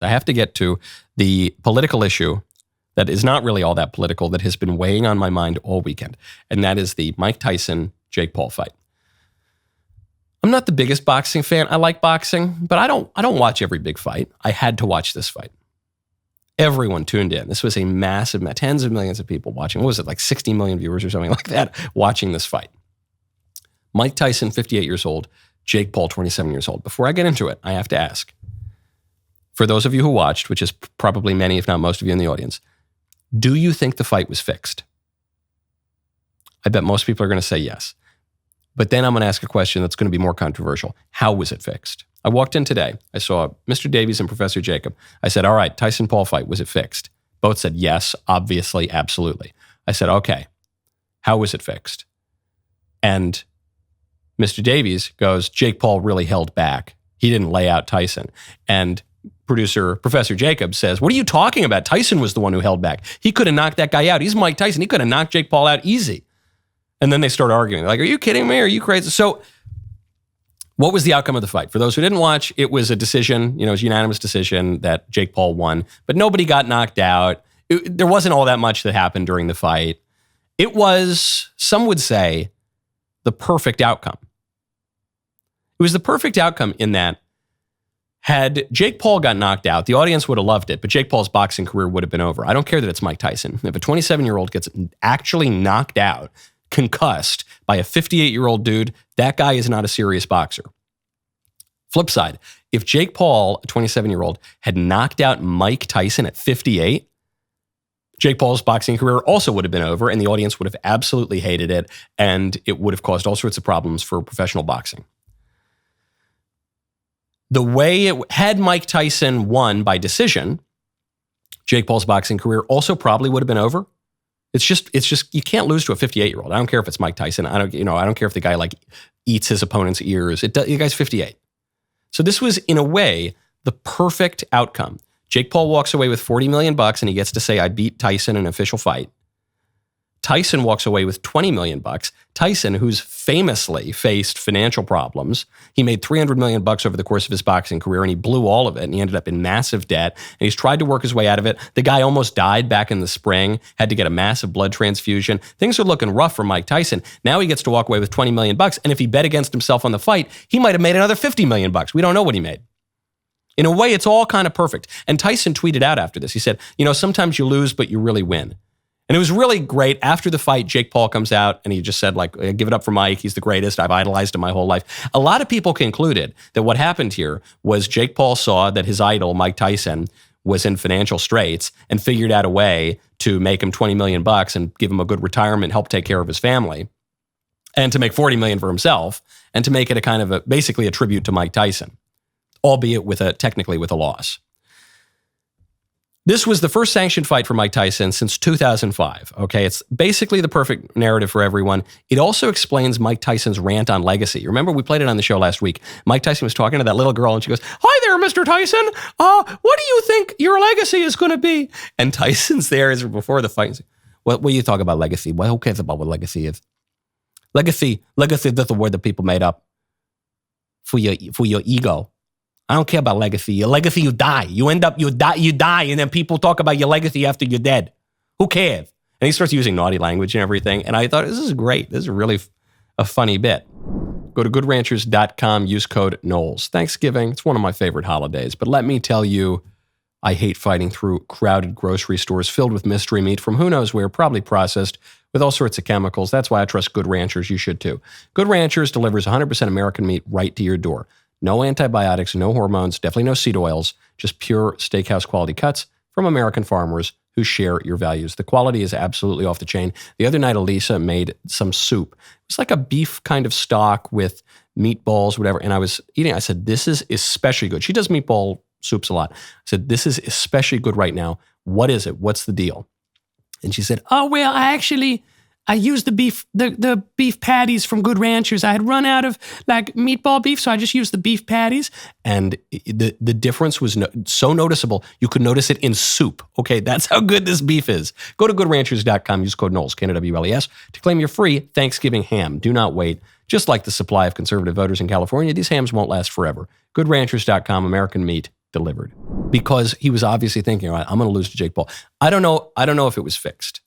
I have to get to the political issue that is not really all that political that has been weighing on my mind all weekend, and that is the Mike Tyson-Jake Paul fight. I'm not the biggest boxing fan. I like boxing, but I don't watch every big fight. I had to watch this fight. Everyone tuned in. This was a massive, tens of millions of people watching. What was it, like 60 million viewers or something like that watching this fight? Mike Tyson, 58 years old. Jake Paul, 27 years old. Before I get into it, I have to ask, for those of you who watched, which is probably many, if not most of you in the audience, do you think the fight was fixed? I bet most people are going to say yes. But then I'm going to ask a question that's going to be more controversial. How was it fixed? I walked in today. I saw Mr. Davies and Professor Jacob. I said, all right, Tyson-Paul fight, was it fixed? Both said yes, obviously, absolutely. I said, okay, how was it fixed? And Mr. Davies goes, Jake Paul really held back. He didn't lay out Tyson. And producer, Professor Jacob says, what are you talking about? Tyson was the one who held back. He could have knocked that guy out. He's Mike Tyson. He could have knocked Jake Paul out easy. And then they start arguing. They're like, are you kidding me? Are you crazy? So what was the outcome of the fight? For those who didn't watch, it was a decision, it was a unanimous decision that Jake Paul won, but nobody got knocked out. There wasn't all that much that happened during the fight. It was, some would say, the perfect outcome. It was the perfect outcome in that had Jake Paul got knocked out, the audience would have loved it, but Jake Paul's boxing career would have been over. I don't care that it's Mike Tyson. If a 27-year-old gets actually knocked out, concussed by a 58-year-old dude, that guy is not a serious boxer. Flip side, if Jake Paul, a 27-year-old, had knocked out Mike Tyson at 58, Jake Paul's boxing career also would have been over, and the audience would have absolutely hated it, and it would have caused all sorts of problems for professional boxing. The way it had Mike Tyson won by decision, Jake Paul's boxing career also probably would have been over. It's just you can't lose to a 58-year-old. I don't care if it's Mike Tyson. I don't care if the guy eats his opponent's ears. The guy's 58. So this was, in a way, the perfect outcome. Jake Paul walks away with $40 million and he gets to say, I beat Tyson in an official fight. Tyson walks away with $20 million. Tyson, who's famously faced financial problems, he made $300 million over the course of his boxing career, and he blew all of it, and he ended up in massive debt, and he's tried to work his way out of it. The guy almost died back in the spring, had to get a massive blood transfusion. Things are looking rough for Mike Tyson. Now he gets to walk away with $20 million, and if he bet against himself on the fight, he might have made another $50 million. We don't know what he made. In a way, it's all kind of perfect. And Tyson tweeted out after this. He said, sometimes you lose, but you really win. And it was really great. After the fight, Jake Paul comes out and he just said, give it up for Mike. He's the greatest. I've idolized him my whole life. A lot of people concluded that what happened here was Jake Paul saw that his idol, Mike Tyson, was in financial straits and figured out a way to make him $20 million and give him a good retirement, help take care of his family, and to make $40 million for himself, and to make it a kind of basically a tribute to Mike Tyson, albeit technically with a loss. This was the first sanctioned fight for Mike Tyson since 2005. Okay, it's basically the perfect narrative for everyone. It also explains Mike Tyson's rant on legacy. Remember, we played it on the show last week. Mike Tyson was talking to that little girl and she goes, "Hi there, Mr. Tyson. What do you think your legacy is going to be?" And Tyson's there as before the fight. What you talk about legacy? Well, who cares about what legacy is? Legacy is just a word that people made up for your ego. I don't care about legacy. Your legacy, you die. You die, and then people talk about your legacy after you're dead. Who cares? And he starts using naughty language and everything. And I thought, this is great. This is really a funny bit. Go to goodranchers.com, use code Knowles. Thanksgiving, it's one of my favorite holidays. But let me tell you, I hate fighting through crowded grocery stores filled with mystery meat from who knows where, probably processed with all sorts of chemicals. That's why I trust Good Ranchers. You should too. Good Ranchers delivers 100% American meat right to your door. No antibiotics, no hormones, definitely no seed oils, just pure steakhouse quality cuts from American farmers who share your values. The quality is absolutely off the chain. The other night, Elisa made some soup. It was like a beef kind of stock with meatballs, whatever. And I was eating. I said, this is especially good. She does meatball soups a lot. I said, this is especially good right now. What is it? What's the deal? And she said, oh, well, I used the beef patties from Good Ranchers. I had run out of meatball beef, so I just used the beef patties. And the difference was so noticeable, you could notice it in soup. Okay, that's how good this beef is. Go to goodranchers.com, use code Knowles, Knowles, to claim your free Thanksgiving ham. Do not wait. Just like the supply of conservative voters in California, these hams won't last forever. Goodranchers.com, American meat delivered because he was obviously thinking, all right, I'm going to lose to Jake Paul. I don't know if it was fixed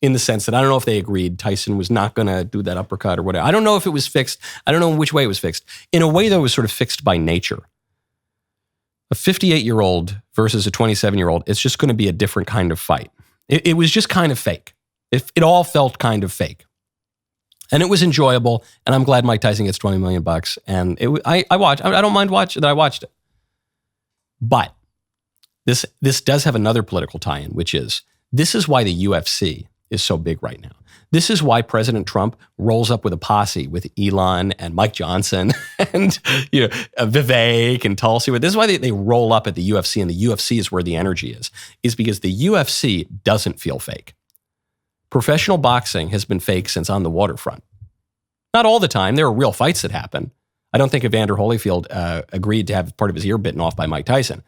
in the sense that I don't know if they agreed Tyson was not going to do that uppercut or whatever. I don't know if it was fixed. I don't know in which way it was fixed. In a way, though, it was sort of fixed by nature. A 58-year-old versus a 27-year-old, it's just going to be a different kind of fight. It was just kind of fake. It all felt kind of fake. And it was enjoyable, and I'm glad Mike Tyson gets $20 million. And I watched. I don't mind watching that. I watched it. But this does have another political tie-in, which is this is why the UFC is so big right now. This is why President Trump rolls up with a posse with Elon and Mike Johnson and Vivek and Tulsi. This is why they roll up at the UFC, and the UFC is where the energy is because the UFC doesn't feel fake. Professional boxing has been fake since On the Waterfront. Not all the time. There are real fights that happen. I don't think Evander Holyfield agreed to have part of his ear bitten off by Mike Tyson.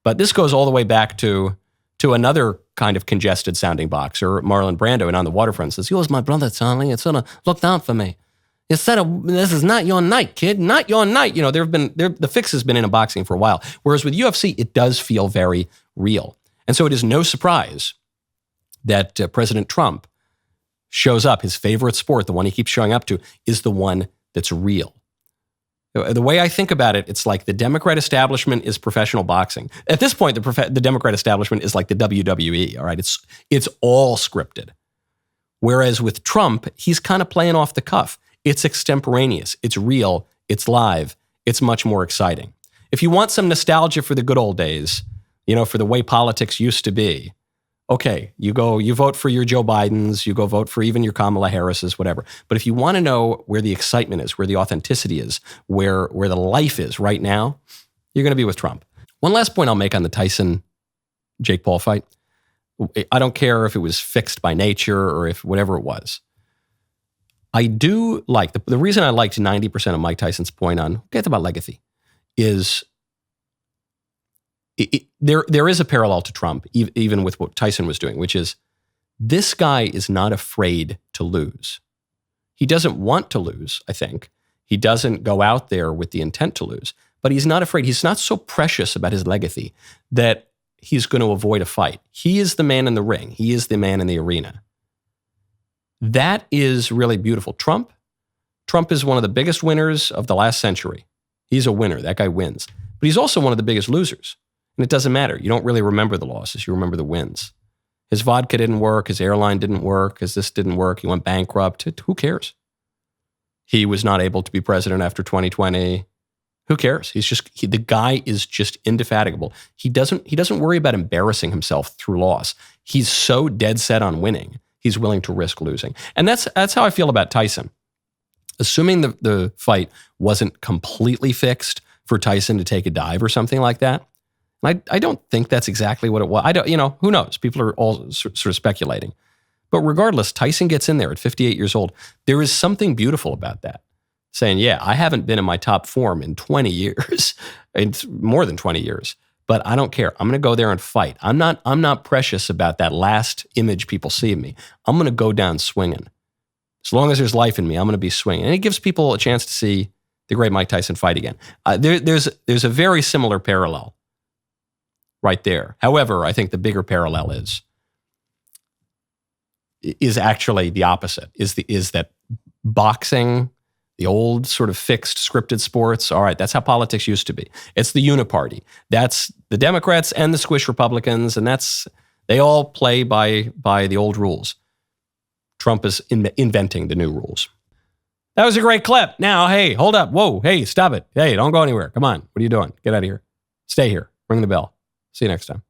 But this goes all the way back to another kind of congested sounding boxer, Marlon Brando, and On the Waterfront says, "Yours, my brother, Charlie. It's sort of looked out for me. Instead of this is not your night, kid. Not your night." The fix has been in boxing for a while. Whereas with UFC, it does feel very real. And so it is no surprise that President Trump shows up. His favorite sport, the one he keeps showing up to, is the one that's real. The way I think about it, it's like the Democrat establishment is professional boxing. At this point, the Democrat establishment is like the WWE, all right? It's all scripted. Whereas with Trump, he's kind of playing off the cuff. It's extemporaneous. It's real. It's live. It's much more exciting. If you want some nostalgia for the good old days, for the way politics used to be, okay, you vote for your Joe Bidens, you go vote for even your Kamala Harris's, whatever. But if you want to know where the excitement is, where the authenticity is, where the life is right now, you're going to be with Trump. One last point I'll make on the Tyson-Jake Paul fight. I don't care if it was fixed by nature or if whatever it was. I do like, the reason I liked 90% of Mike Tyson's point on, get about legacy, is there is a parallel to Trump, even with what Tyson was doing, which is this guy is not afraid to lose. He doesn't want to lose, I think. He doesn't go out there with the intent to lose, but he's not afraid. He's not so precious about his legacy that he's going to avoid a fight. He is the man in the ring. He is the man in the arena. That is really beautiful. Trump is one of the biggest winners of the last century. He's a winner. That guy wins. But he's also one of the biggest losers. And it doesn't matter. You don't really remember the losses. You remember the wins. His vodka didn't work. His airline didn't work. His this didn't work. He went bankrupt. Who cares? He was not able to be president after 2020. Who cares? The guy is just indefatigable. He doesn't worry about embarrassing himself through loss. He's so dead set on winning. He's willing to risk losing. And that's how I feel about Tyson. Assuming the fight wasn't completely fixed for Tyson to take a dive or something like that, I don't think that's exactly what it was. Who knows? People are all sort of speculating. But regardless, Tyson gets in there at 58 years old. There is something beautiful about that. Saying, yeah, I haven't been in my top form in 20 years. It's more than 20 years. But I don't care. I'm going to go there and fight. I'm not precious about that last image people see of me. I'm going to go down swinging. As long as there's life in me, I'm going to be swinging. And it gives people a chance to see the great Mike Tyson fight again. There's a very similar parallel right there. However, I think the bigger parallel is actually the opposite. Is that boxing, the old sort of fixed scripted sports, all right, that's how politics used to be. It's the uniparty. That's the Democrats and the squish Republicans, and they all play by the old rules. Trump is inventing the new rules. That was a great clip. Now, hey, hold up. Whoa, hey, stop it. Hey, don't go anywhere. Come on. What are you doing? Get out of here. Stay here. Ring the bell. See you next time.